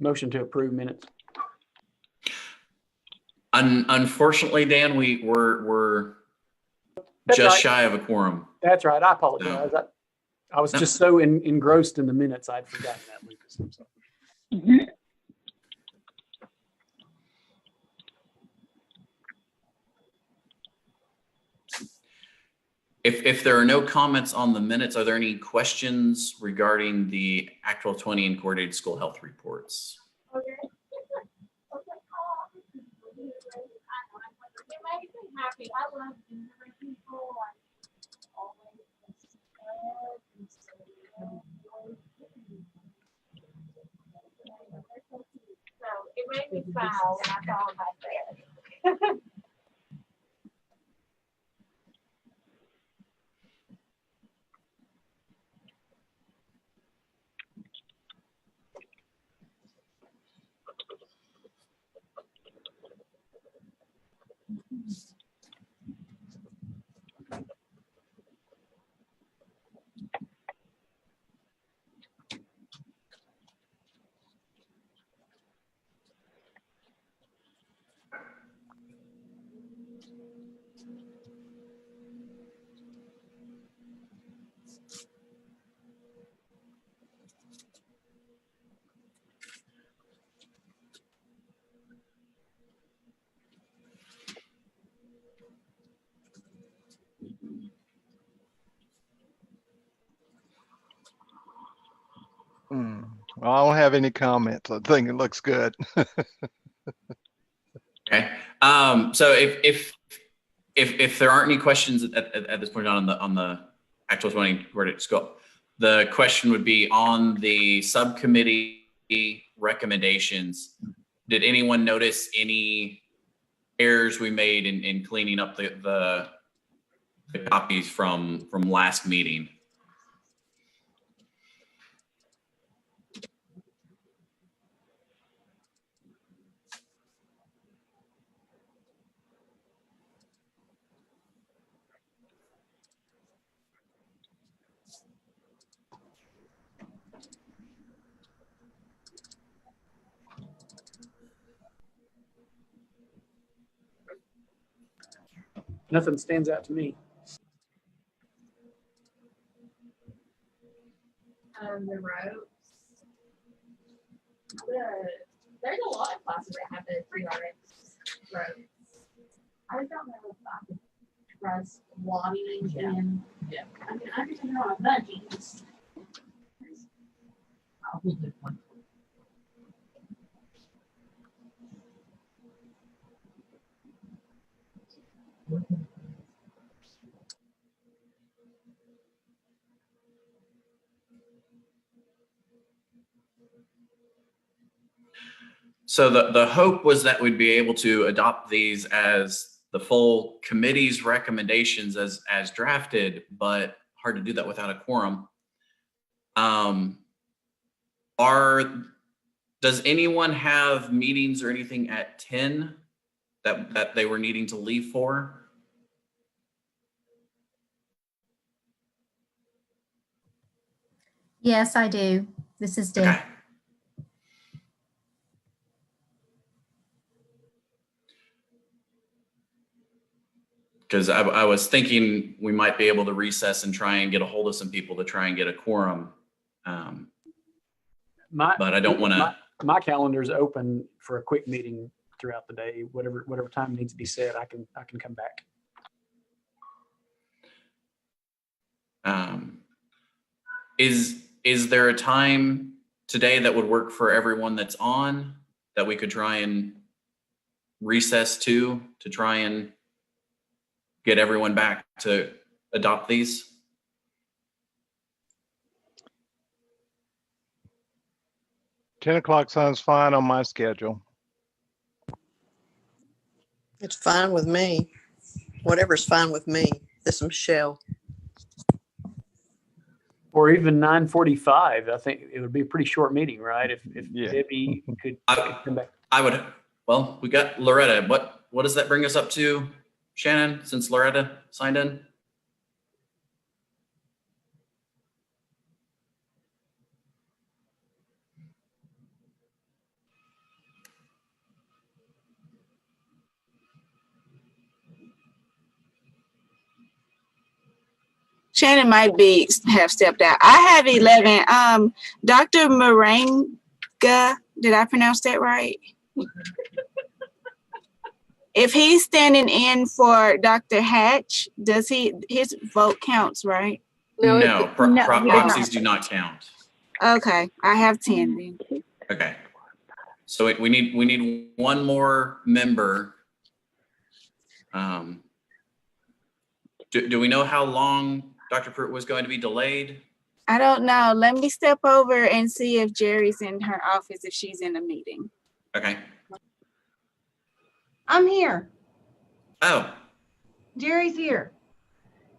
Motion to approve minutes. Unfortunately, Dan, we're That's just right. shy of a quorum. That's right. I apologize. I was just so engrossed in the minutes, I'd forgotten that, Lucas. I'm sorry. If there are no comments on the minutes, are there any questions regarding the Act 1220 and coordinated school health reports? So it made me smile when I saw him back there. Well, I don't have any comments. I think it looks good. Okay. So if there aren't any questions at this point on the Act 1220 coordinated school, the question would be on the subcommittee recommendations. Did anyone notice any errors we made in cleaning up the copies from last meeting? Nothing stands out to me. The ropes. There's a lot of classes that have the 3 RX ropes. I just don't know if I could trust lobbying and I mean, I understand they're on a budget. So the hope was that we'd be able to adopt these as the full committee's recommendations as drafted, but hard to do that without a quorum. Does anyone have meetings or anything at 10 that they were needing to leave for? Yes, I do. This is Deb. Okay. Because I was thinking we might be able to recess and try and get a hold of some people to try and get a quorum. But I don't want to. My calendar's open for a quick meeting throughout the day. Whatever time needs to be said, I can come back. Is there a time today that would work for everyone that's on that we could try and recess to try and get everyone back to adopt these? $10 o'clock sounds fine on my schedule. It's fine with me. Whatever's fine with me. This is Michelle. Or even 9:45. I think it would be a pretty short meeting, right? If Yeah. Debbie could come back. I would. Well, we got Loretta. What does that bring us up to, Shannon? Since Loretta signed in. Shannon might have stepped out. I have 11. Dr. Marenga, did I pronounce that right? If he's standing in for Dr. Hatch, his vote counts, right? No, No, proxies do not count. Okay, I have 10 then. Okay. So we need one more member. Do we know how long Dr. Pruitt was going to be delayed? I don't know. Let me step over and see if Jerry's in her office, if she's in a meeting. Okay. I'm here. Oh, Jerry's here.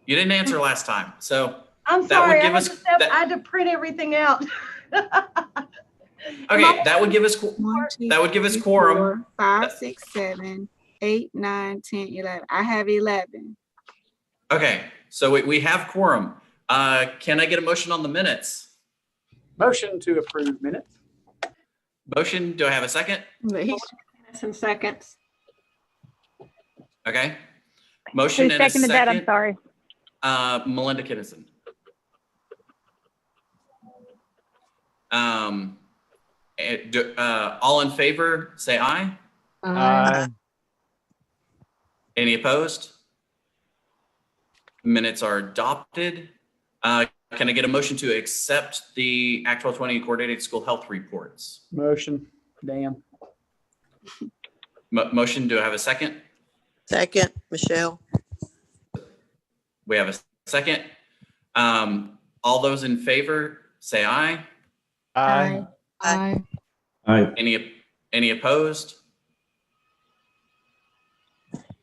you didn't answer last time. So I'm that would sorry. give us I had to print everything out. okay, that would give us 1, 2, that would give us 3, quorum. 4, 5, 6, 7, 8, 9, 10, 11. I have 11. Okay, so we have quorum. Can I get a motion on the minutes? Motion to approve minutes. Motion, do I have a second? Some seconds. Okay. Who Motion and a seconded that? I'm second. sorry. Melinda Kinnison. All in favor, say aye. Aye. Any opposed? Minutes are adopted. Can I get a motion to accept the Act 1220 Coordinated School Health Reports? Motion, Dan. Motion, do I have a second? Second, Michelle. We have a second. All those in favor, say aye. Aye. Aye. Any opposed?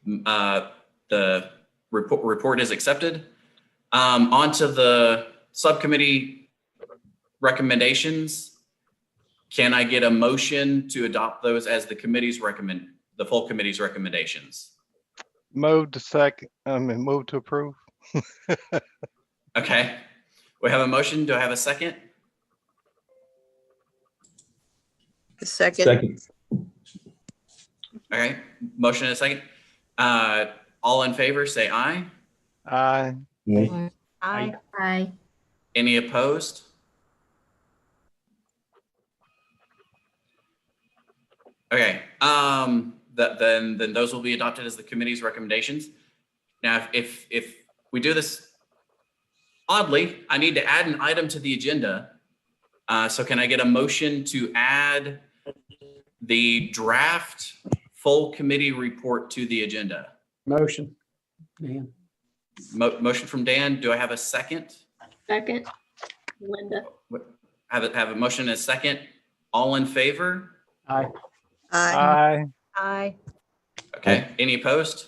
The report is accepted. On to the subcommittee recommendations. Can I get a motion to adopt those as the full committee's recommendations? Move to approve. Okay, we have a motion. Do I have a second? Second. Okay, motion and a second. All in favor, say aye. Aye. Aye. Aye. Any opposed? Okay, then those will be adopted as the committee's recommendations. Now, if we do this oddly, I need to add an item to the agenda. So can I get a motion to add the draft full committee report to the agenda? Motion, Dan. Motion from Dan. Do I have a second? Second, Linda. Have a motion and a second. All in favor? Aye. Aye. Aye. Okay. Any opposed?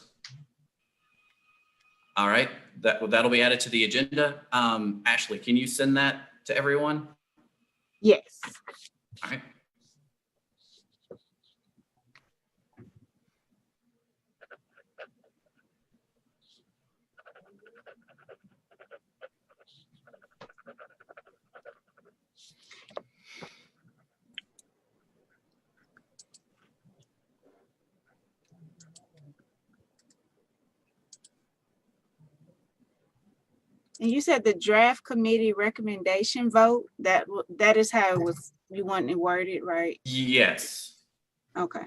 All right. That'll be added to the agenda. Ashley, can you send that to everyone? Yes. All right. And you said the draft committee recommendation vote, that is how it was, you want it worded, right? Yes. Okay.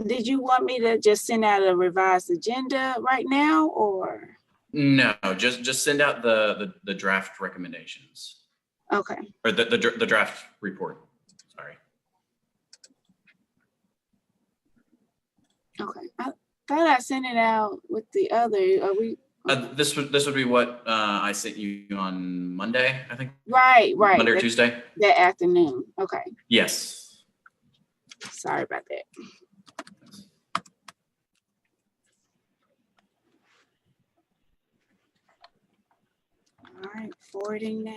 Did you want me to just send out a revised agenda right now, or? No, just send out the draft recommendations, Okay. or the draft report. Sorry. Okay. thought I sent it out with the other. Are we This would be what I sent you on Monday, I think. right? Monday or That, Tuesday. that afternoon. Okay. Yes. Sorry about that. All right, forwarding now.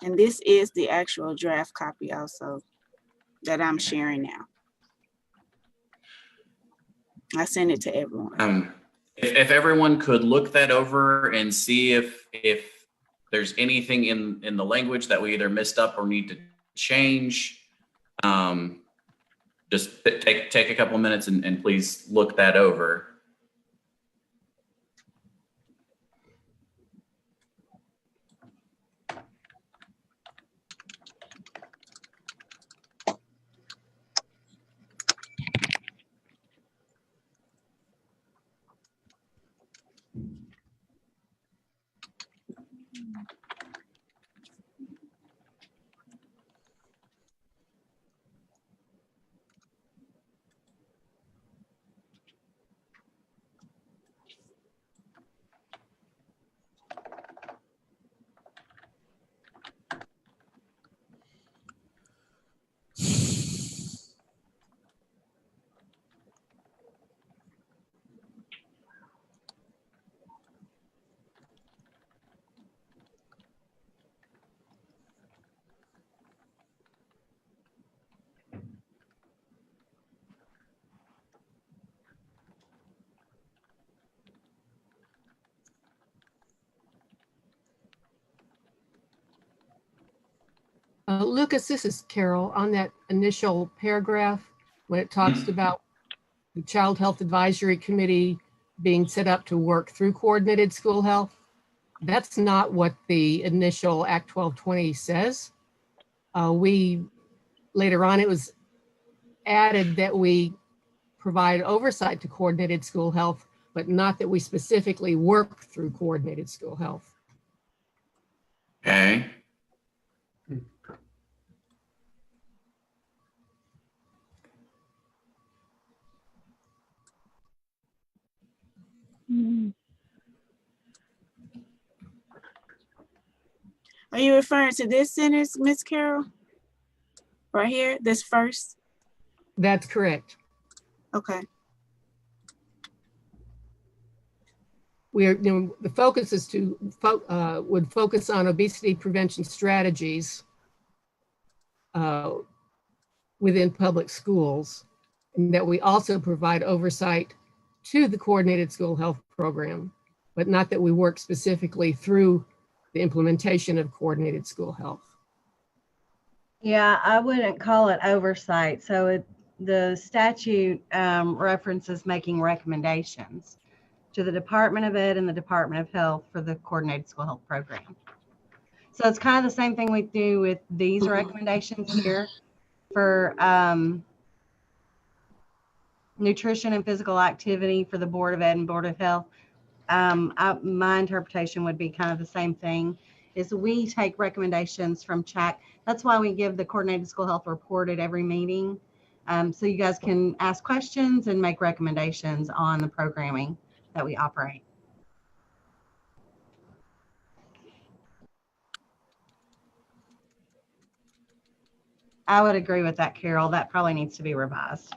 And this is the actual draft copy also that I'm sharing now. I send it to everyone. If everyone could look that over and see if there's anything in the language that we either missed up or need to change, just take a couple minutes and please look that over. Lucas, this is Carol. On that initial paragraph, when it talks about the Child Health Advisory Committee being set up to work through coordinated school health, that's not what the initial Act 1220 says. Later on, it was added that we provide oversight to coordinated school health, but not that we specifically work through coordinated school health. Okay. Are you referring to this sentence, Miss Carol? Right here, this first? That's correct. Okay. The focus is would focus on obesity prevention strategies within public schools, and that we also provide oversight to the coordinated school health program, but not that we work specifically through the implementation of coordinated school health. Yeah, I wouldn't call it oversight. So the statute references making recommendations to the Department of Ed and the Department of Health for the coordinated school health program. So it's kind of the same thing we do with these recommendations here for nutrition and physical activity for the Board of Ed and Board of Health. My interpretation would be kind of the same thing, is we take recommendations from CHAC. That's why we give the coordinated school health report at every meeting. So you guys can ask questions and make recommendations on the programming that we operate. I would agree with that, Carol. That probably needs to be revised.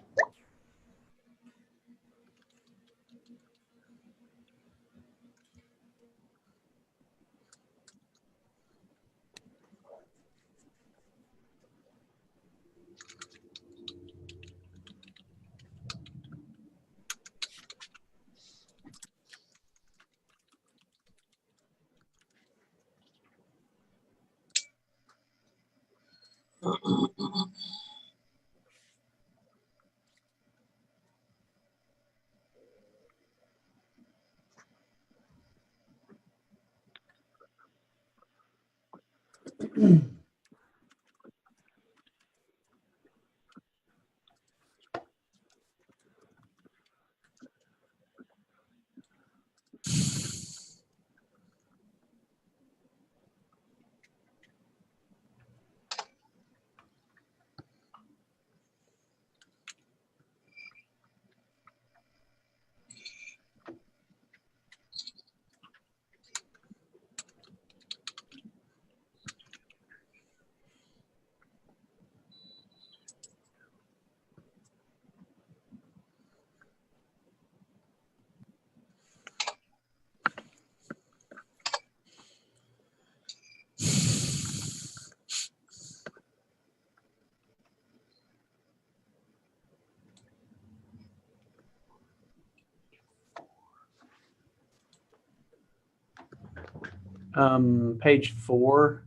Page 4,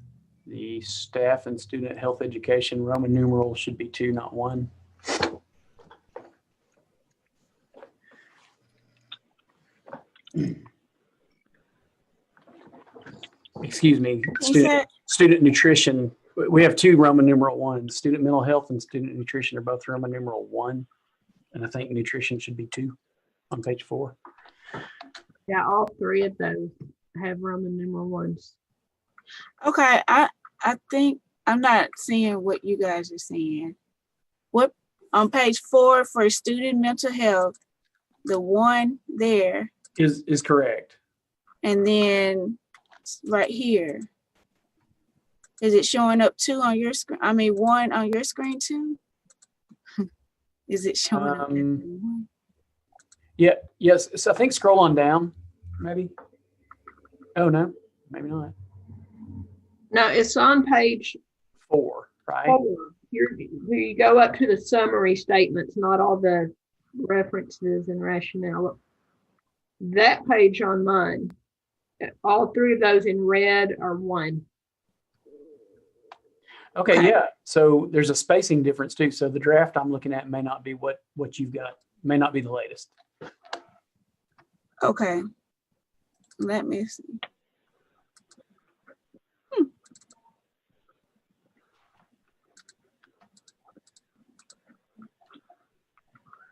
the staff and student health education Roman numeral should be 2, not 1. Excuse me, student nutrition. We have 2 Roman numeral 1. Student mental health and student nutrition are both Roman numeral 1. And I think nutrition should be 2 on page 4. Yeah, all 3 of those have Roman numeral 1s. Okay, I think I'm not seeing what you guys are saying. What on page 4 for student mental health, the 1 there, Is correct. and then right here, is it showing up 2 on your screen? I mean 1 on your screen too? Is it showing up? Yeah, yes. So I think scroll on down, maybe. Oh no, maybe not. No, it's on page 4, right? 4. You go up to the summary statements, not all the references and rationale. That page on mine, all 3 of those in red are 1. Okay, yeah. So there's a spacing difference too. So the draft I'm looking at may not be what you've got, may not be the latest. Okay. Let me see.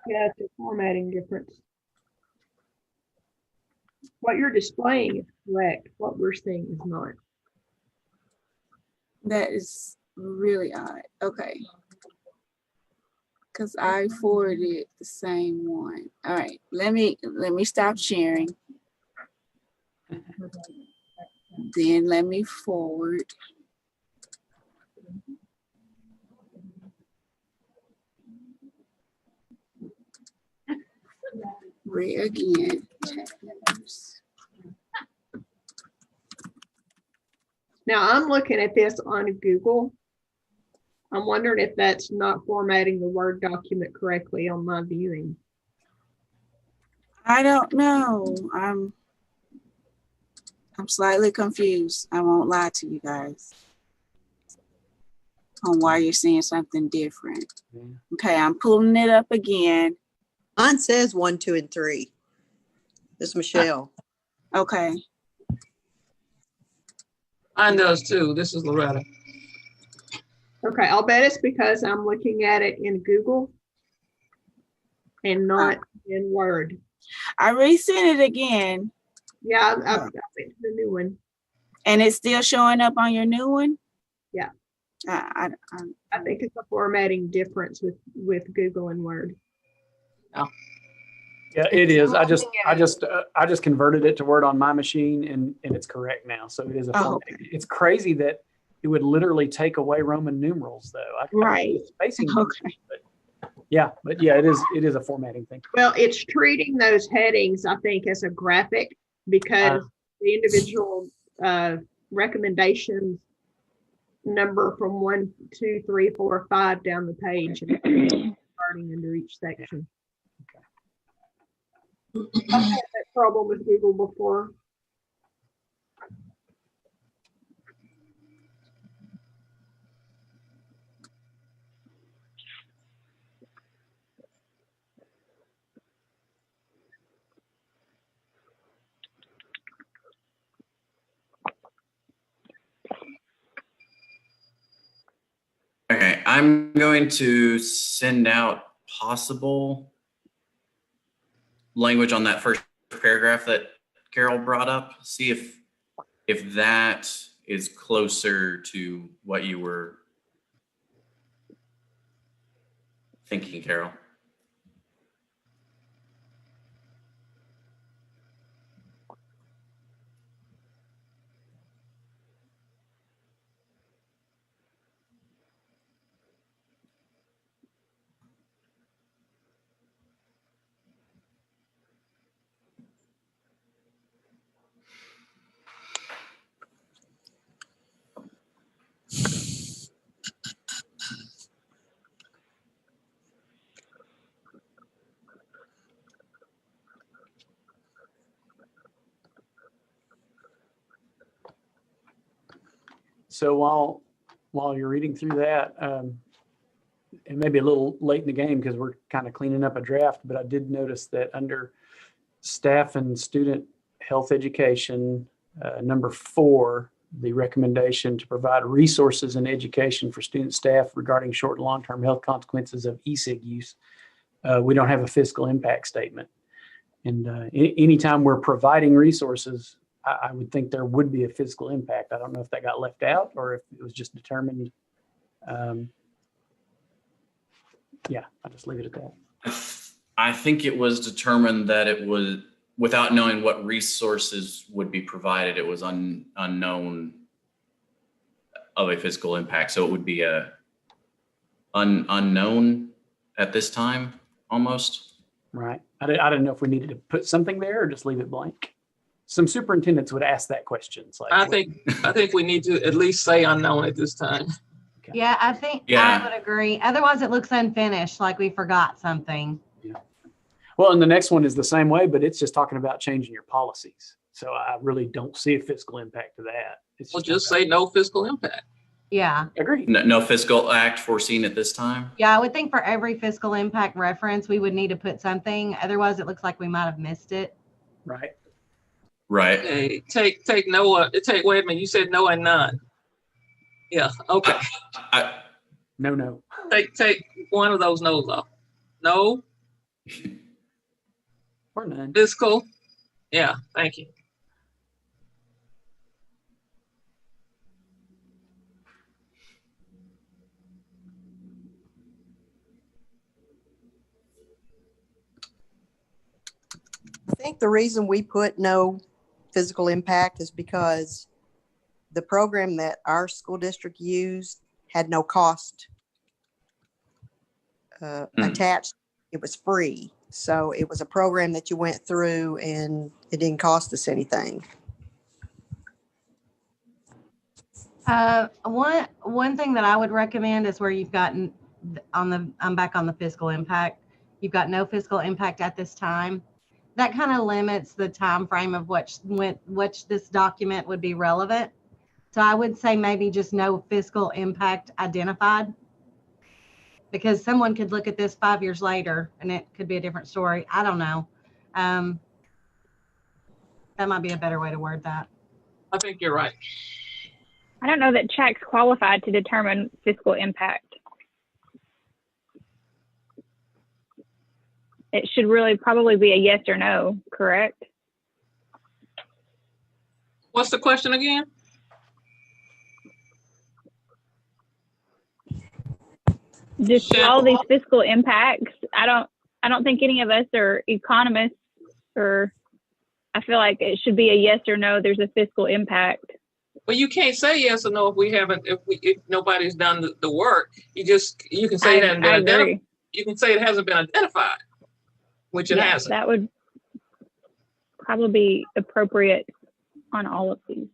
Yeah, it's a formatting difference. What you're displaying is correct. What we're seeing is not. That is really odd. Okay. Because I forwarded the same one. All right. Let me stop sharing. Then let me forward. Read again. Now I'm looking at this on Google. I'm wondering if that's not formatting the Word document correctly on my viewing. I don't know. I'm slightly confused. I won't lie to you guys on why you're seeing something different. Okay, I'm pulling it up again. Mine says 1, 2, and 3. This is Michelle. Okay. Mine does too. This is Loretta. Okay, I'll bet it's because I'm looking at it in Google and not in Word. I resent it again. Yeah, I went to the new one. And it's still showing up on your new one? Yeah. I think it's a formatting difference with Google and Word. Oh. Yeah, it is. I just converted it to Word on my machine, and it's correct now. So it is a format. It's crazy that it would literally take away Roman numerals, though. Right. Spacing. Okay. But yeah, it is a formatting thing. Well, it's treating those headings, I think, as a graphic because the individual recommendations number from 1, 2, 3, 4, 5 down the page, and starting under each section. I've had that problem with Google before. I'm going to send out possible language on that first paragraph that Carol brought up. See if that is closer to what you were thinking, Carol. So while you're reading through that, it may be a little late in the game because we're kind of cleaning up a draft, but I did notice that under staff and student health education, number 4, the recommendation to provide resources and education for student staff regarding short and long-term health consequences of e-cig use. We don't have a fiscal impact statement. And anytime we're providing resources, I would think there would be a fiscal impact. I don't know if that got left out or if it was just determined. Yeah, I'll just leave it at that. I think it was determined that it was, without knowing what resources would be provided, it was unknown of a fiscal impact. So it would be a unknown at this time, almost. Right. I didn't know if we needed to put something there or just leave it blank. Some superintendents would ask that question. It's like, I think we need to at least say unknown at this time. Okay. Yeah, I think Yeah. I would agree. Otherwise, it looks unfinished, like we forgot something. Well, and the next one is the same way, but it's just talking about changing your policies. So I really don't see a fiscal impact to that. It's Well, just say no fiscal impact. Yeah. Agreed. No fiscal act foreseen at this time. Yeah, I would think for every fiscal impact reference, we would need to put something. Otherwise, it looks like we might have missed it. Right. Right. Okay, take no, wait a minute, you said no and none. Yeah, okay. No. Take one of those no's off. No, Or none. fiscal. Yeah, thank you. I think the reason we put no physical impact is because the program that our school district used had no cost attached. It was free. So it was a program that you went through and it didn't cost us anything. One thing that I would recommend is where you've gotten I'm back on the fiscal impact. You've got no fiscal impact at this time. That kind of limits the time frame of which this document would be relevant. So I would say maybe just no fiscal impact identified, because someone could look at this 5 years later and it could be a different story. I don't know. That might be a better way to word that. I think you're right. I don't know that CHAC's qualified to determine fiscal impact. It should really probably be a yes or no, correct? What's the question again? Just all these fiscal impacts. I don't think any of us are economists, or I feel like it should be a yes or no. There's a fiscal impact. Well, you can't say yes or no if nobody's done the work. You can say it hasn't been identified. You can say it hasn't been identified, which it hasn't. That would probably be appropriate on all of these.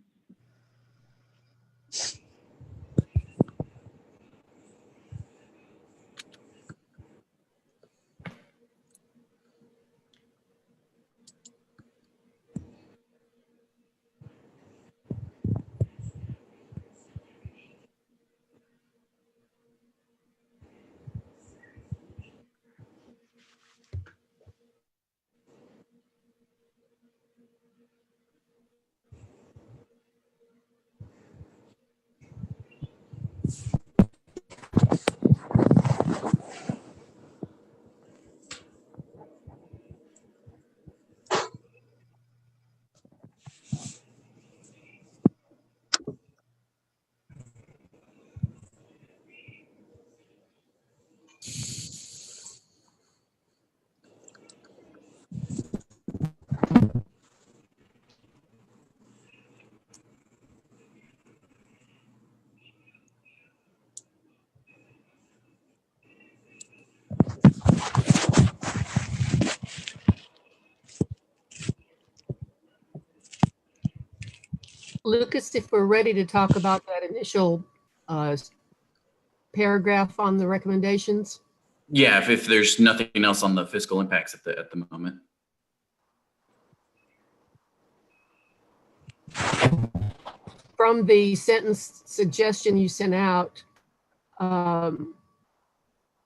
Lucas, if we're ready to talk about that initial paragraph on the recommendations. Yeah, if there's nothing else on the fiscal impacts at the moment. From the sentence suggestion you sent out,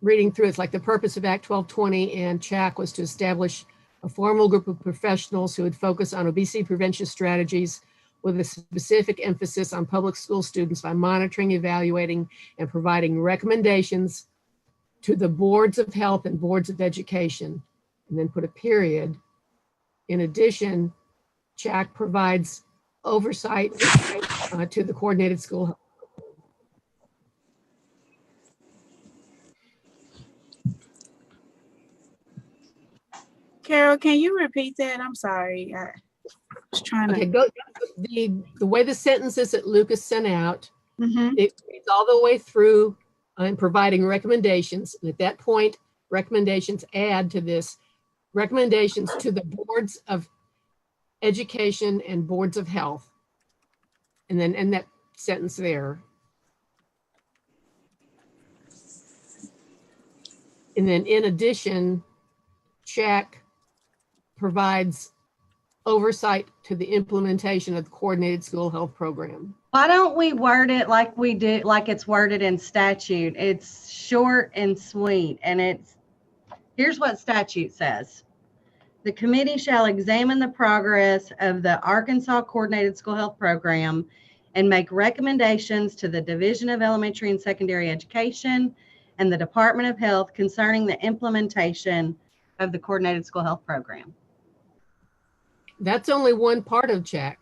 reading through, it's like the purpose of Act 1220 and CHAC was to establish a formal group of professionals who would focus on obesity prevention strategies with a specific emphasis on public school students by monitoring, evaluating, and providing recommendations to the boards of health and boards of education, and then put a period. In addition, CHAC provides oversight to the coordinated school health. Carol, can you repeat that? I'm sorry. I was trying Okay, to. the way the sentences that Lucas sent out, Mhm. it reads all the way through and providing recommendations. And at that point, recommendations add to this recommendations to the boards of education and boards of health. And then end that sentence there. And then in addition, CHAC provides oversight to the implementation of the coordinated school health program. Why don't we word it like we do, like it's worded in statute? It's short and sweet, and here's what statute says. The committee shall examine the progress of the Arkansas Coordinated School Health Program and make recommendations to the Division of Elementary and Secondary Education and the Department of Health concerning the implementation of the Coordinated School Health Program. That's only one part of CHAC.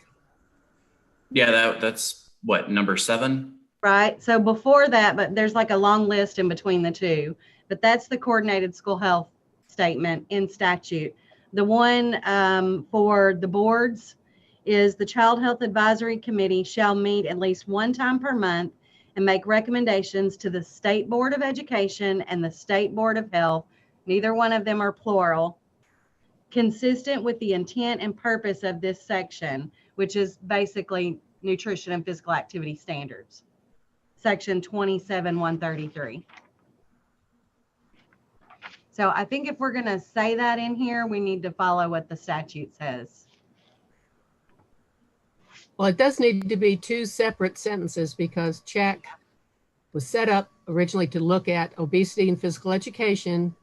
Yeah, that's what, number 7? Right. So before that, but there's like a long list in between the two, but that's the Coordinated School Health statement in statute. The one for the boards is the Child Health Advisory Committee shall meet at least one time per month and make recommendations to the State Board of Education and the State Board of Health. Neither one of them are plural, consistent with the intent and purpose of this section, which is basically nutrition and physical activity standards. Section 27-133. So I think if we're going to say that in here, we need to follow what the statute says. Well, it does need to be two separate sentences because CHAC was set up originally to look at obesity and physical education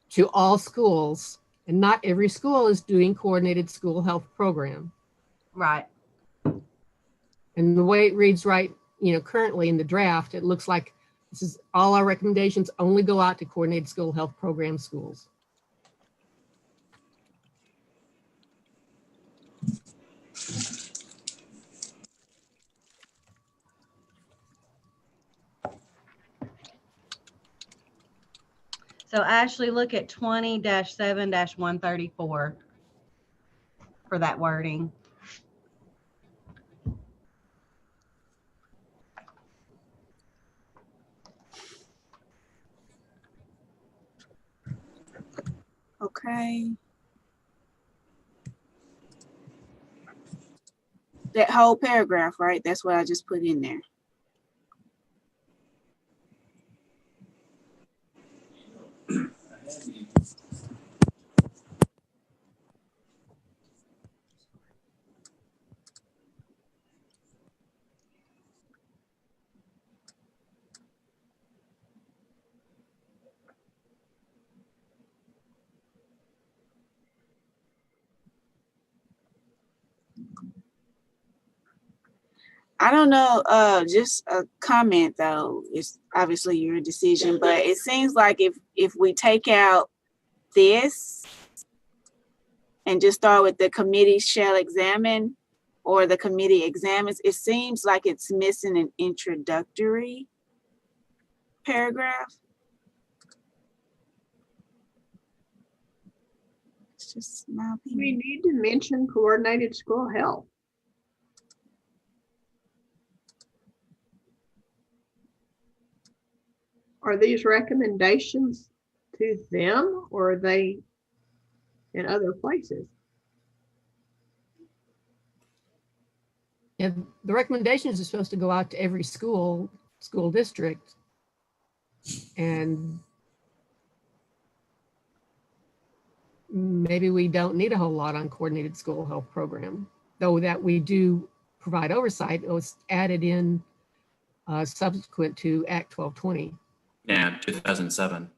to all schools, and not every school is doing coordinated school health program. Right. And the way it reads right, currently in the draft, it looks like this is all our recommendations only go out to coordinated school health program schools. So Ashley, look at 20-7-134 for that wording. Okay. That whole paragraph, right? That's what I just put in there. I don't know, just a comment though, it's obviously your decision, but it seems like if we take out this and just start with the committee shall examine or the committee examines, it seems like it's missing an introductory paragraph. It's just my opinion. We need to mention coordinated school health. Are these recommendations to them or are they in other places? And the recommendations are supposed to go out to every school district. And maybe we don't need a whole lot on coordinated school health program, though that we do provide oversight. It was added in subsequent to Act 1220. Yeah, 2007.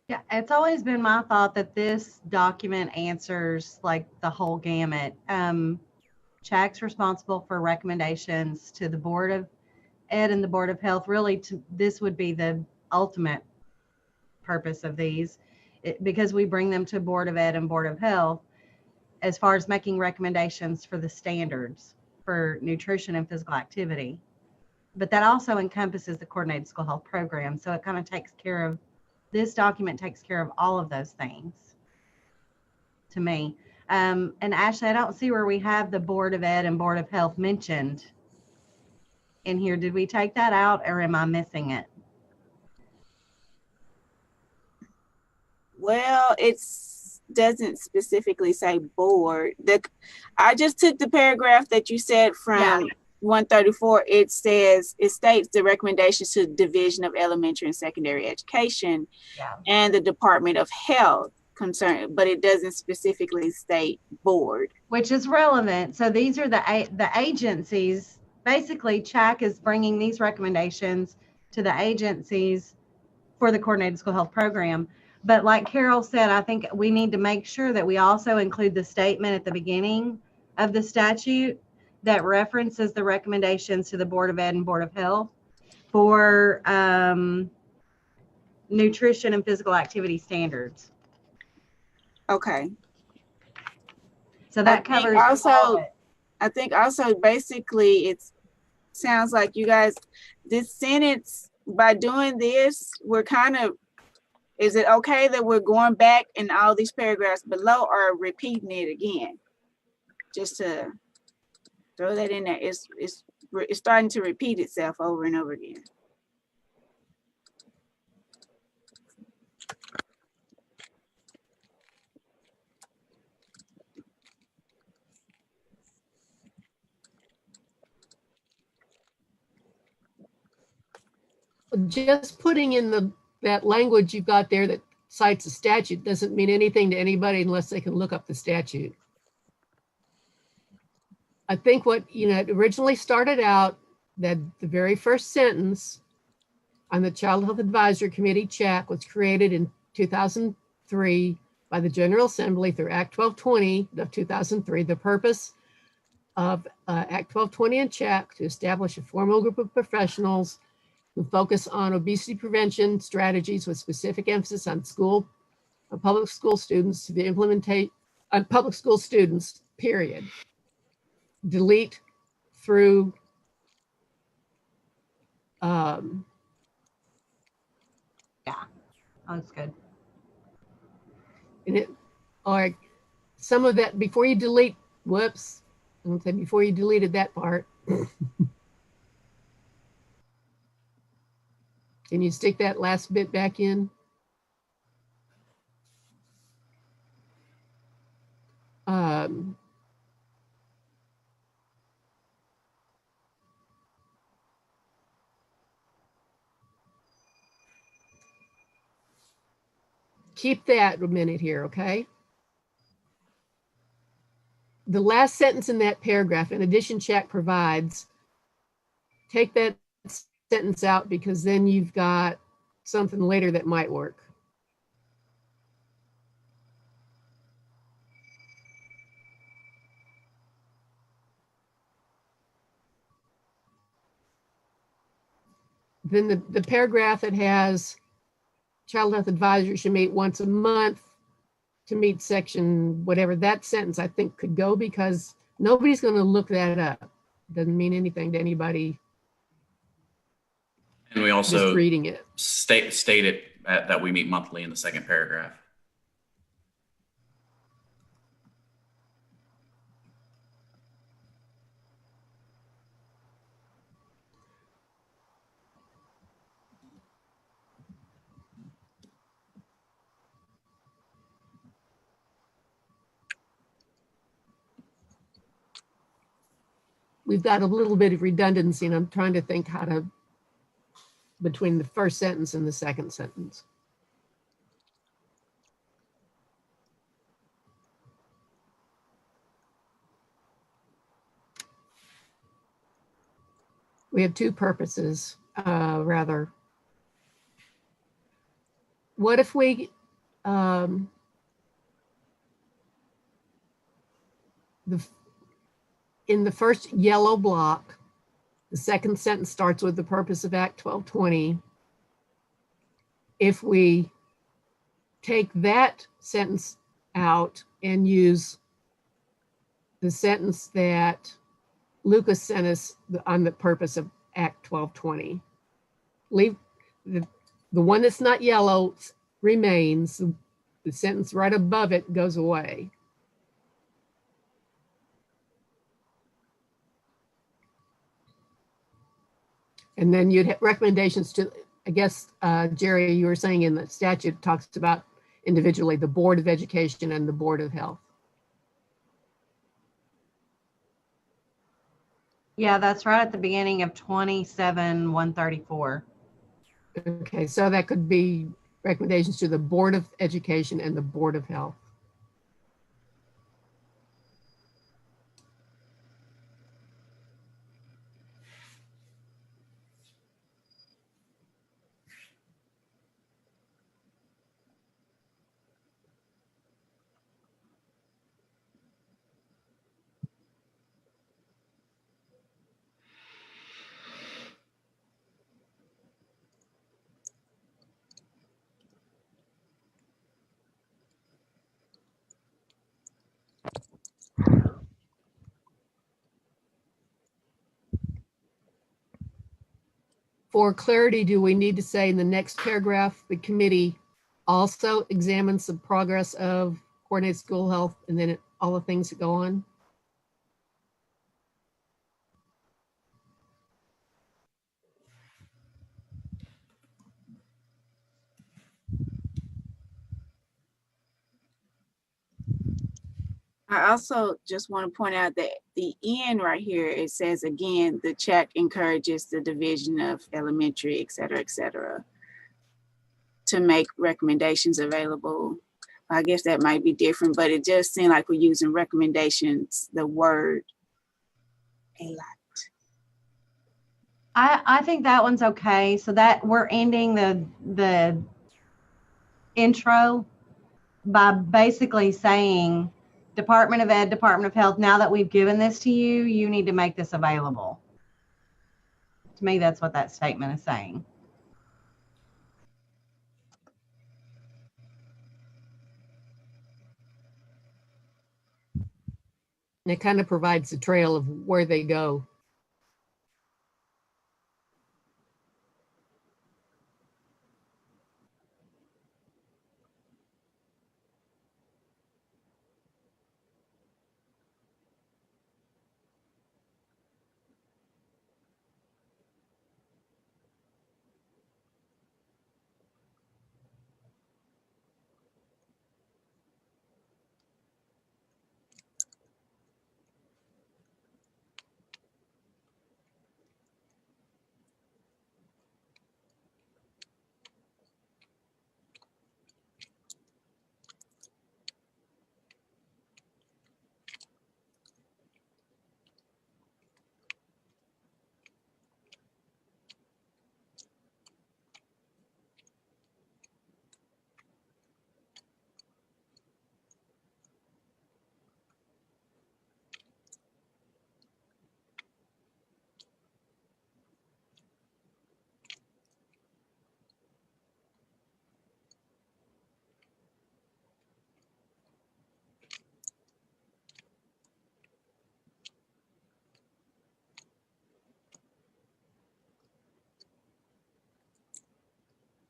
Yeah, it's always been my thought that this document answers like the whole gamut. CHAC's responsible for recommendations to the Board of Ed and the Board of Health. Really, this would be the ultimate purpose of these, because we bring them to Board of Ed and Board of Health as far as making recommendations for the standards for nutrition and physical activity. But that also encompasses the coordinated school health program. So it kind of takes care of, this document takes care of all of those things to me. And Ashley, I don't see where we have the Board of Ed and Board of Health mentioned in here. Did we take that out or am I missing it? Well, it doesn't specifically say board. I just took the paragraph that you said from 134. It says, it states the recommendations to the Division of Elementary and Secondary Education and the Department of Health concern, but it doesn't specifically state board. Which is relevant. So these are the agencies. Basically, CHAC is bringing these recommendations to the agencies for the coordinated school health program. But like Carol said, I think we need to make sure that we also include the statement at the beginning of the statute that references the recommendations to the Board of Ed and Board of Health for nutrition and physical activity standards. Okay. So that covers I think also basically it sounds like you guys, this sentence, by doing this, we're kind of, is it okay that we're going back in all these paragraphs below or repeating it again? Just to throw that in there. It's starting to repeat itself over and over again. Just putting in that language you've got there that cites a statute doesn't mean anything to anybody unless they can look up the statute. I think what, it originally started out that the very first sentence on the Child Health Advisory Committee, CHAC, was created in 2003 by the General Assembly through Act 1220 of 2003. The purpose of Act 1220 and CHAC to establish a formal group of professionals who focus on obesity prevention strategies with specific emphasis on public school students to the implementation on public school students, period. Delete through yeah, that's good. And or some of that before you delete, whoops, I won't say before you deleted that part. Can you stick that last bit back in? Keep that a minute here, okay? The last sentence in that paragraph, in addition, CHAC provides, take that sentence out because then you've got something later that might work. Then the paragraph that has Child Health Advisory should meet once a month to meet section whatever, that sentence I think could go because nobody's going to look that up. Doesn't mean anything to anybody. And we also just reading it. State it that we meet monthly in the second paragraph. we've got a little bit of redundancy, and I'm trying to think how to, between the first sentence and the second sentence. We have two purposes, rather. What if we, in the first yellow block, the second sentence starts with the purpose of Act 1220. If we take that sentence out and use the sentence that Lucas sent us on the purpose of Act 1220, leave the one that's not yellow remains, the sentence right above it goes away. And then you'd have recommendations to, I guess, Jerry, you were saying in the statute talks about individually the Board of Education and the Board of Health. Yeah, that's right at the beginning of 27-134. Okay, so that could be recommendations to the Board of Education and the Board of Health. For clarity, do we need to say in the next paragraph, the committee also examines the progress of coordinated school health and then all the things that go on? I also just want to point out that the end right here, it says again, the CHAC encourages the Division of Elementary, et cetera, to make recommendations available. I guess that might be different, but it just seemed like we're using recommendations, the word a lot. I think that one's okay. So that we're ending the intro by basically saying, Department of Ed, Department of Health, now that we've given this to you, you need to make this available. To me, that's what that statement is saying. And it kind of provides a trail of where they go.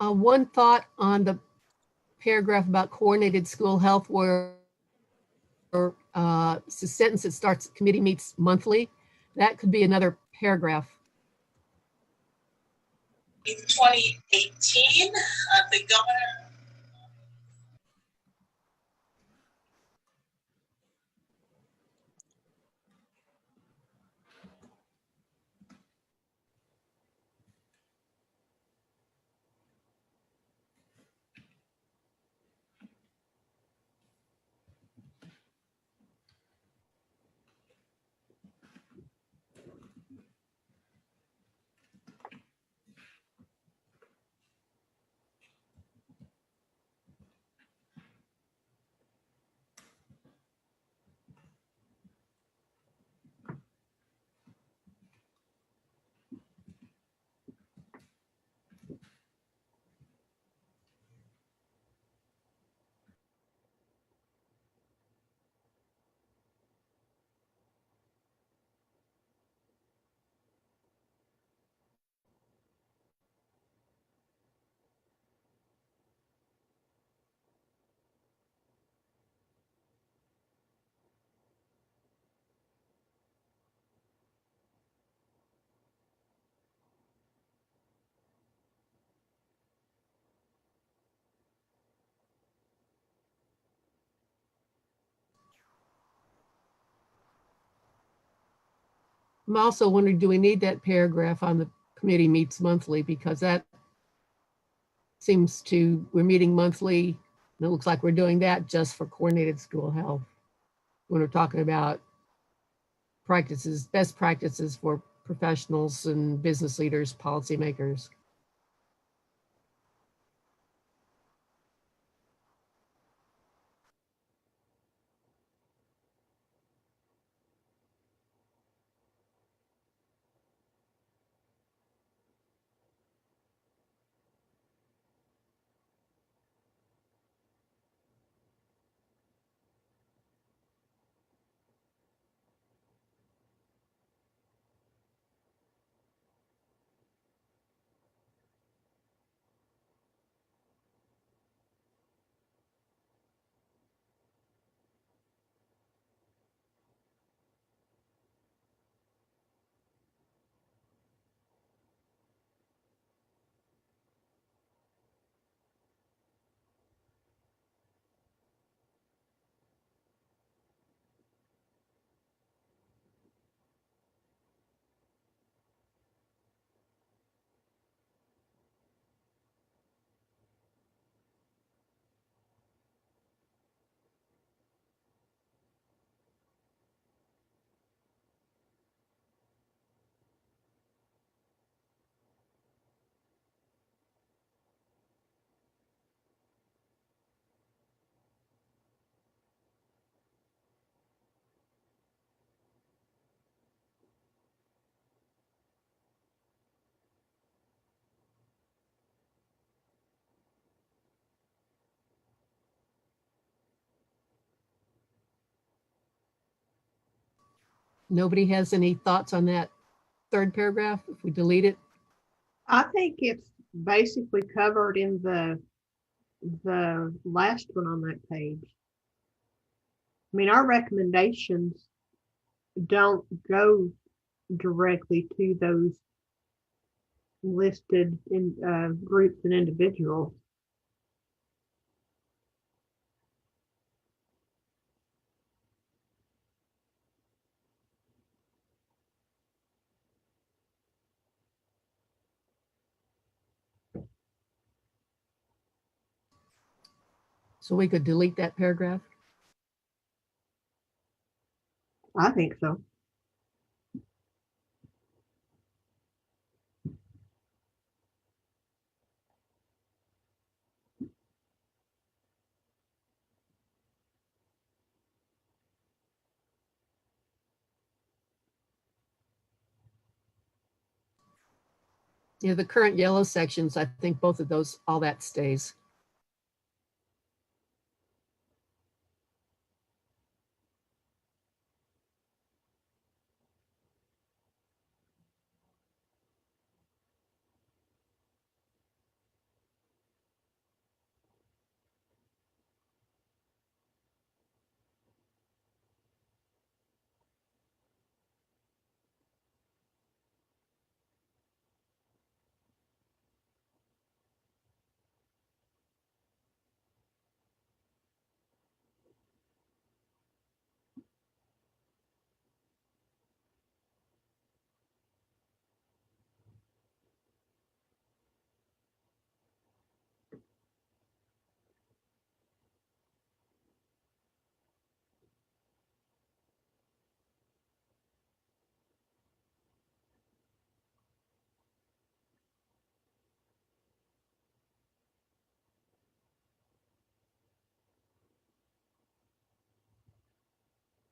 One thought on the paragraph about coordinated school health where it's a sentence that starts, committee meets monthly. That could be another paragraph. In 2018, the governor I'm also wondering, do we need that paragraph on the committee meets monthly? Because that seems to, we're meeting monthly, and it looks like we're doing that just for coordinated school health. When we're talking about practices, best practices for professionals and business leaders, policymakers. Nobody has any thoughts on that third paragraph if we delete it? I think it's basically covered in the last one on that page. I mean, our recommendations don't go directly to those listed in groups and individuals. So we could delete that paragraph? I think so. Yeah, the current yellow sections, I think both of those, all that stays.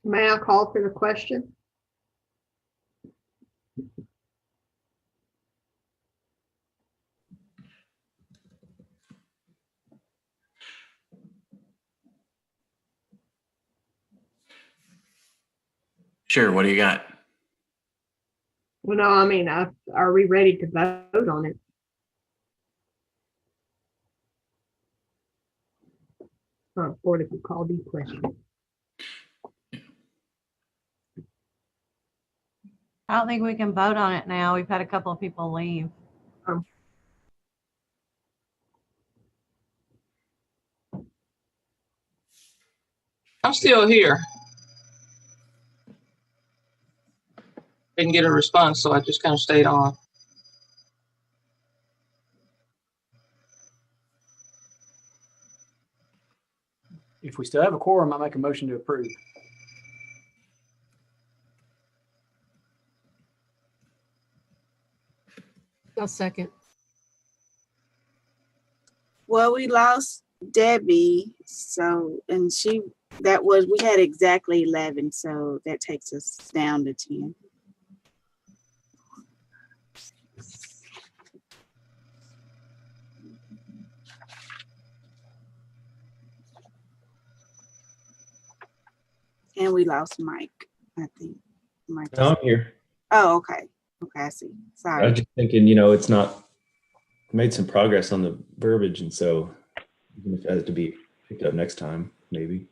May I call for the question? Sure. What do you got? Well, no, I mean, are we ready to vote on it? Board, if you call these questions. I don't think we can vote on it now. We've had a couple of people leave. I'm still here. didn't get a response, so I just kind of stayed on. If we still have a quorum, I make a motion to approve. A second. Well, we lost Debbie, so, and we had exactly 11, so that takes us down to 10. And we lost Mike, I think. Mike. No, I'm here. Oh, okay. Okay, I see. Sorry. I was just thinking, it's not made some progress on the verbiage, and so even if it has to be picked up next time, maybe.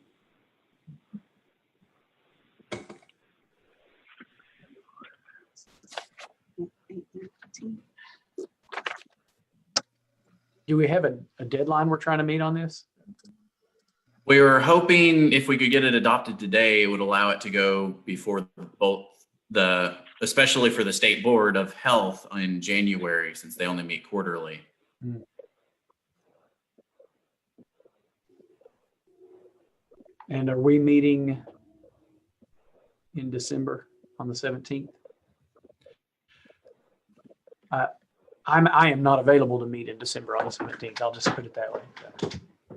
Do we have a deadline we're trying to meet on this? We were hoping if we could get it adopted today, it would allow it to go before especially for the State Board of Health in January, since they only meet quarterly. And are we meeting in December on the 17th? I am not available to meet in December on the 17th. I'll just put it that way.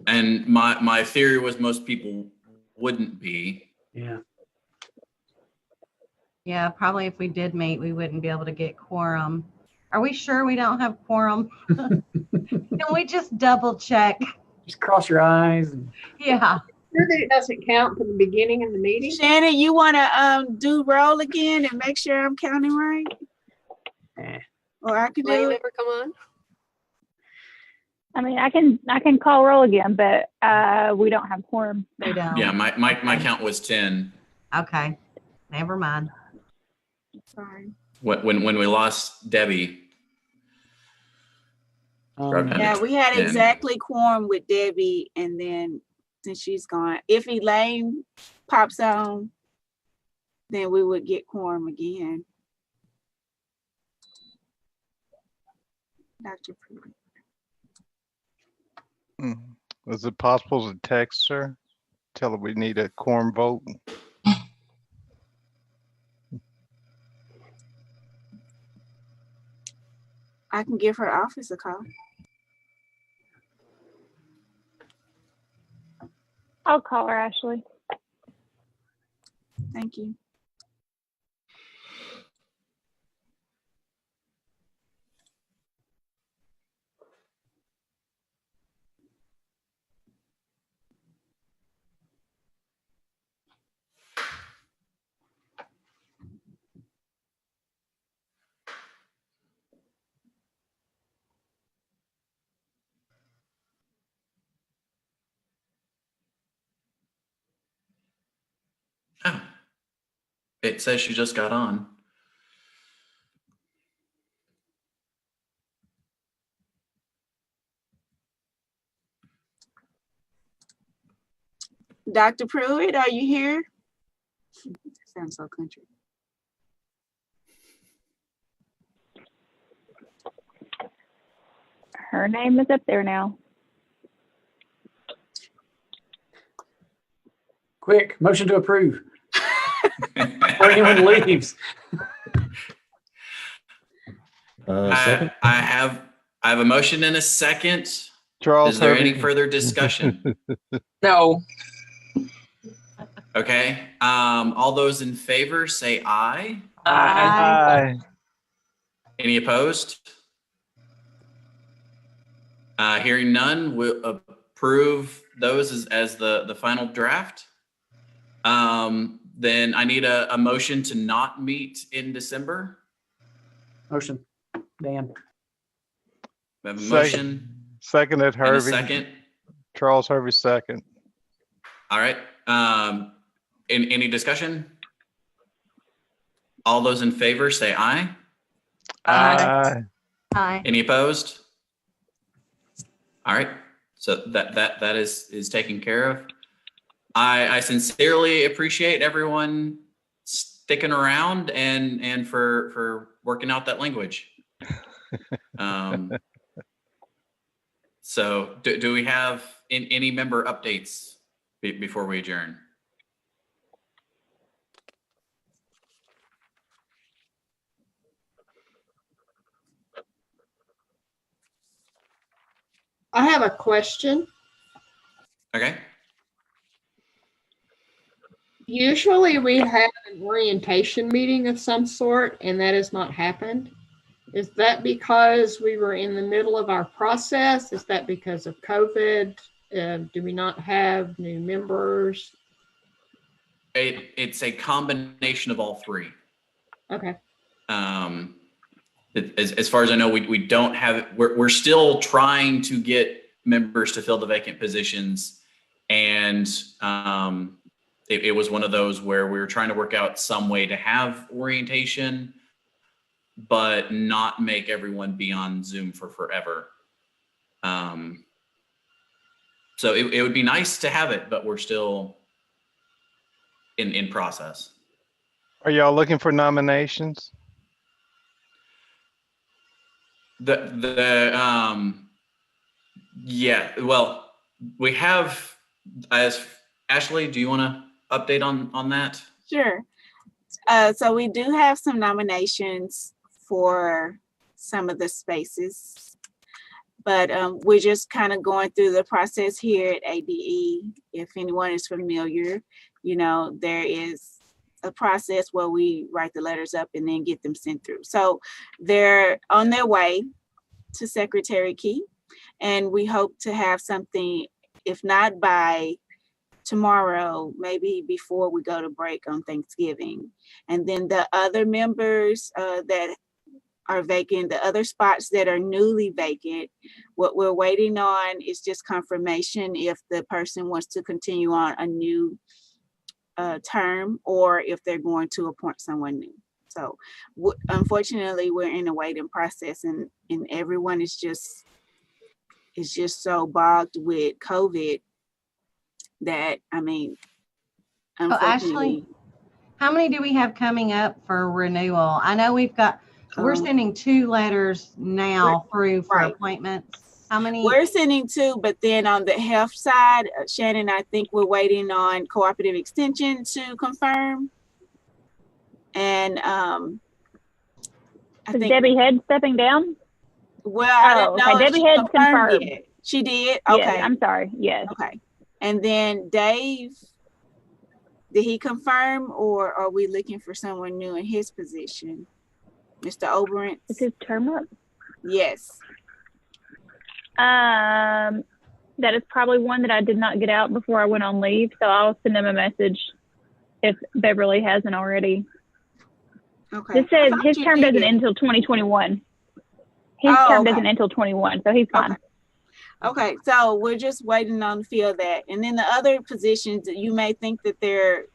And my theory was most people wouldn't be. Yeah. Yeah, probably if we did meet, we wouldn't be able to get quorum. Are we sure we don't have quorum? Can we just double check? Just cross your eyes. Yeah. Sure that it doesn't count for the beginning of the meeting? Shannon, you want to do roll again and make sure I'm counting right? Or I could do it. Come on. I mean, I can call roll again, but we don't have quorum. We don't. Yeah, my count was 10. Okay. Never mind. Sorry. When we lost Debbie. Yeah, we had exactly quorum with Debbie, and then since she's gone, if Elaine pops on, then we would get quorum again. Dr. Pruitt. Is it possible to text her? Tell her we need a quorum vote? I can give her office a call. I'll call her, Ashley. Thank you. Oh, it says she just got on. Dr. Pruitt, are you here? Sounds so country. Her name is up there now. Quick, motion to approve. Before anyone leaves. Second? I have a motion and a second. Charles, is there any further discussion? No. Okay. All those in favor say aye. Aye. Any opposed? Hearing none, we'll approve those as the final draft. Then I need a motion to not meet in December. Motion. Dan. We have a motion. Second at and a Harvey. second. Charles Harvey, second. All right. Any discussion? All those in favor say aye. Aye. Aye. Any opposed? All right. So that is taken care of. I sincerely appreciate everyone sticking around and for working out that language. So do we have any member updates before we adjourn? I have a question. Okay. Usually we have an orientation meeting of some sort, and that has not happened. Is that because we were in the middle of our process? Is that because of COVID? Do we not have new members? It's a combination of all three. Okay. As far as I know, we don't have, we're still trying to get members to fill the vacant positions. And it was one of those where we were trying to work out some way to have orientation, but not make everyone be on Zoom for forever. So it would be nice to have it, but we're still in process. Are y'all looking for nominations? Yeah, well, we have, as Ashley, do you want to update on that? Sure. So we do have some nominations for some of the spaces, but we're just kind of going through the process here at ADE. If anyone is familiar, you know, there is a process where we write the letters up and then get them sent through. So they're on their way to Secretary Key, and we hope to have something, if not by tomorrow, maybe before we go to break on Thanksgiving. And then the other members that are vacant, the other spots that are newly vacant, what we're waiting on is just confirmation if the person wants to continue on a new term or if they're going to appoint someone new. So unfortunately, we're in a waiting process, and everyone is just so bogged with COVID that, I mean, unfortunately. Ashley, how many do we have coming up for renewal? I know we're sending 2 letters now through for appointments. How many? We're sending 2, but then on the health side, Shannon, I think we're waiting on Cooperative Extension to confirm. And Is Debbie Head stepping down? Well, I don't know. Okay. Debbie Head confirmed. Yet. She did? Okay. Yes, I'm sorry. Yes. Okay. And then Dave, did he confirm, or are we looking for someone new in his position? Mr. Oberent? Is his term up? Yes. That is probably one that I did not get out before I went on leave, so I'll send them a message if Beverly hasn't already. Okay. This says his term doesn't end until 2021. His term doesn't end until 21, so he's fine. Okay, so we're just waiting on to fill that. And then the other positions, you may think that they're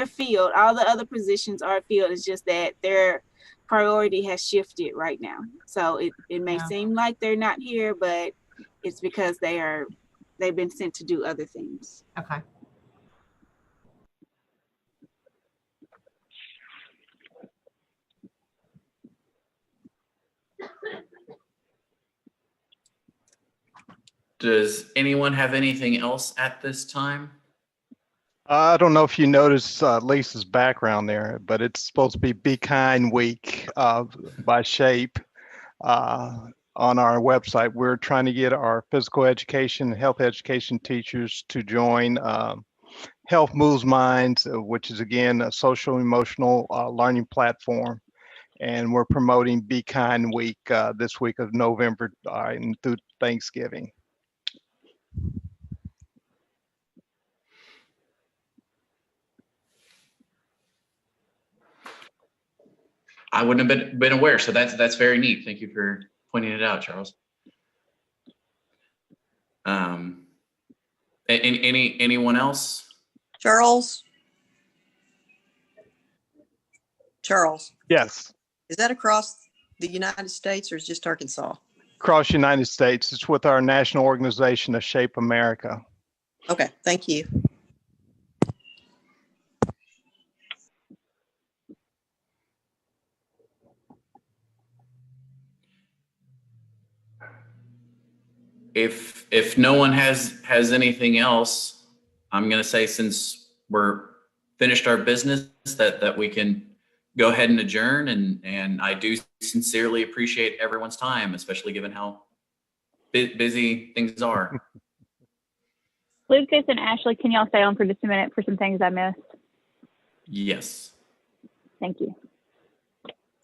filled. All the other positions are filled. It's just that their priority has shifted right now. So it may seem like they're not here, but it's because they've been sent to do other things. Okay. Does anyone have anything else at this time? I don't know if you noticed Lisa's background there, but it's supposed to be Kind Week by Shape on our website. We're trying to get our physical education and health education teachers to join Health Moves Minds, which is again a social emotional learning platform. And we're promoting Be Kind Week this week of November and through Thanksgiving. I wouldn't have been aware, so that's very neat. Thank you for pointing it out, Charles. Anyone else? Charles? Yes. Is that across the United States or is just Arkansas? Across the United States. It's with our national organization of Shape America. Okay, thank you. if no one has anything else, I'm going to say, since we're finished our business, that we can go ahead and adjourn. And I do sincerely appreciate everyone's time, especially given how busy things are. Lucas and Ashley, can y'all stay on for just a minute for some things I missed? Yes. Thank you.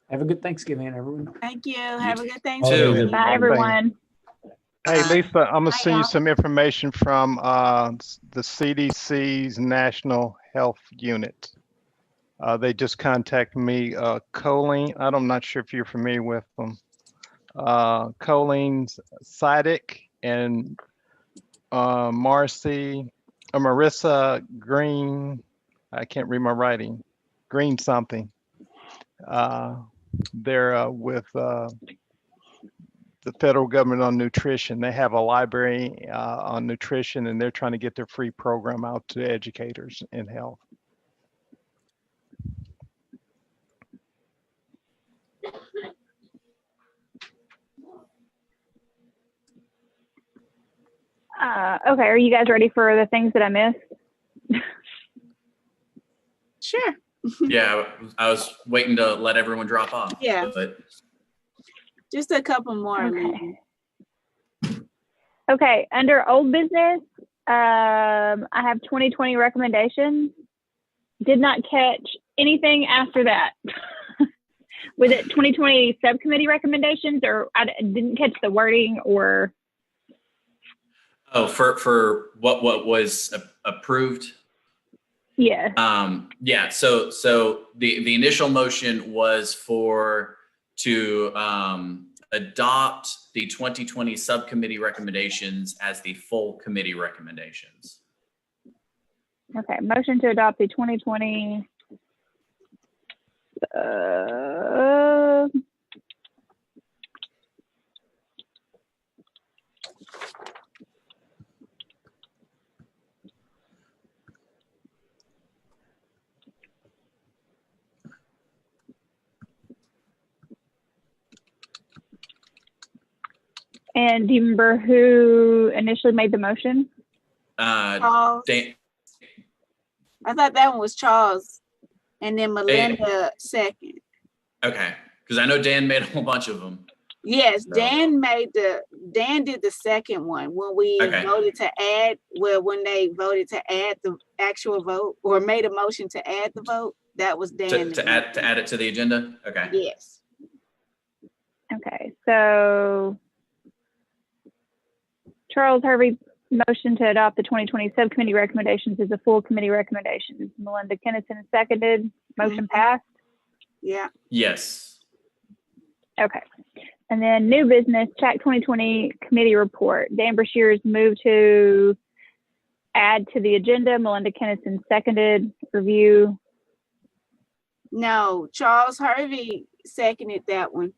Have a good Thanksgiving, everyone. Thank you. Have a good too. Thanksgiving. Bye, everyone. Hey, Lisa, I'm gonna send you y'all. some information from the CDC's National Health Unit. They just contacted me. Choline, I'm not sure if you're familiar with them. Choline Sidic and Marissa Green. I can't read my writing. Green something. They're with the federal government on nutrition. They have a library on nutrition, and they're trying to get their free program out to educators in health. Okay, are you guys ready for the things that I missed? Sure. Yeah, I was waiting to let everyone drop off. Yeah. But Just a couple more. Okay. Okay, under old business, I have 2020 recommendations. Did not catch anything after that. Was it 2020 subcommittee recommendations, or I didn't catch the wording, or? oh, for what was approved? Yeah. Yeah. So the initial motion was to adopt the 2020 subcommittee recommendations as the full committee recommendations. Okay, motion to adopt the 2020. And do you remember who initially made the motion? Charles. Dan, I thought that one was Charles, and then Melinda second. okay, because I know Dan made a whole bunch of them. Yes, So- Dan did the second one when we Okay. voted to add, when they voted to add the actual vote or made a motion to add the vote. That was Dan. To add it to the agenda. Okay. Yes. Okay, so Charles Harvey motion to adopt the 2020 subcommittee recommendations as a full committee recommendations. Melinda Kennison seconded. Motion passed. Yeah. Yes. Okay. And then new business, CHAC 2020 committee report. Dan Brashears moved to add to the agenda. Melinda Kennison seconded. Review. No, Charles Harvey seconded that one.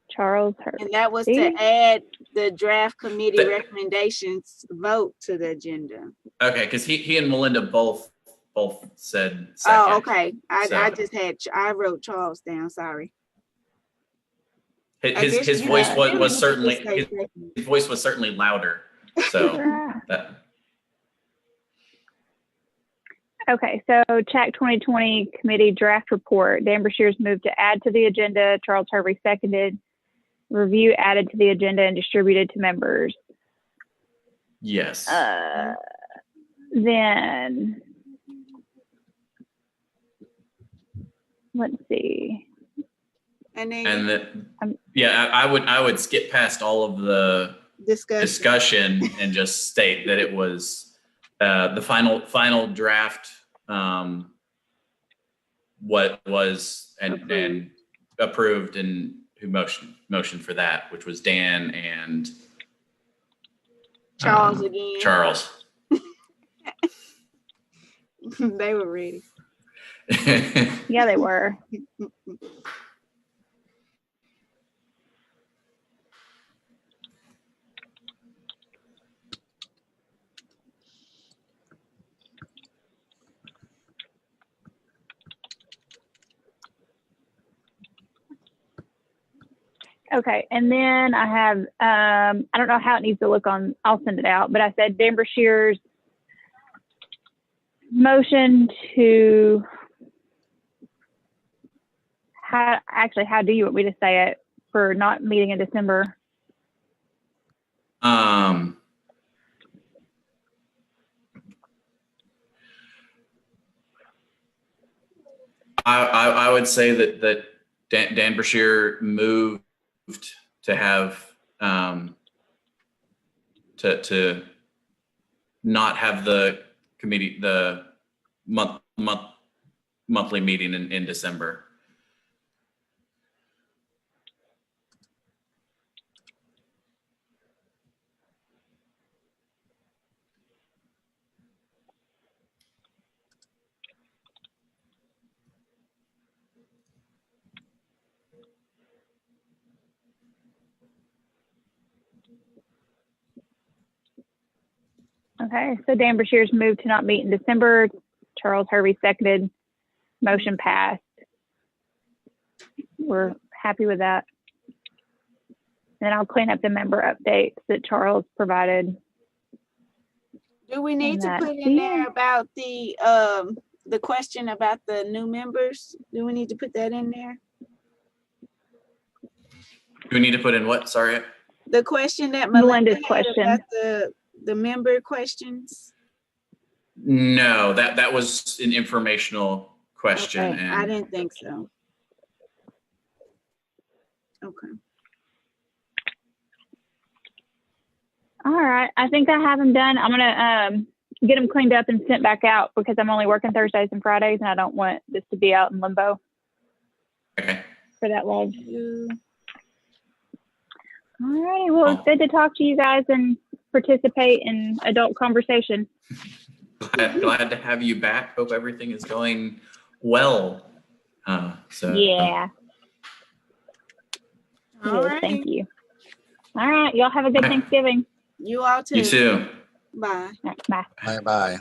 Charles Harvey. And that was to add the draft committee recommendations vote to the agenda. Okay, because he and Melinda both said second. Oh, okay. I So- I wrote Charles down, sorry. His voice was certainly his voice was certainly louder. So that. Okay, so CHAC 2020 committee draft report. Dan Brashears moved to add to the agenda. Charles Harvey seconded. Review added to the agenda and distributed to members. Yes. Then let's see. And yeah, I would skip past all of the discussion and just state that it was the final draft. What was and approved, and who motioned for that, which was Dan and Charles again. Charles. They were ready. Yeah, they were. Okay, and then I have, I don't know how it needs to look on, I'll send it out, but I said Dan Brashear's motion to, how do you want me to say it for not meeting in December? I would say that Dan Brashear moved to have to not have the committee, the monthly meeting in December. Okay, so Dan Brashear's moved to not meet in December. Charles Hervey seconded. Motion passed. We're happy with that. Then I'll clean up the member updates that Charles provided. Do we need to put in there about the question about the new members? Do we need to put that in there? Do we need to put in what? Sorry. The question that Melinda's had question. about the member questions. No, that was an informational question. Okay, I didn't think so. Okay. All right, I think I have them done. I'm gonna get them cleaned up and sent back out because I'm only working Thursdays and Fridays, and I don't want this to be out in limbo. Okay. For that long. All righty, well, it's good to talk to you guys and participate in adult conversation. Glad to have you back. Hope everything is going well. Yeah. All Yes, right. thank you. All right, y'all have a good Thanksgiving. You all too. You too. Bye. Bye. Bye-bye.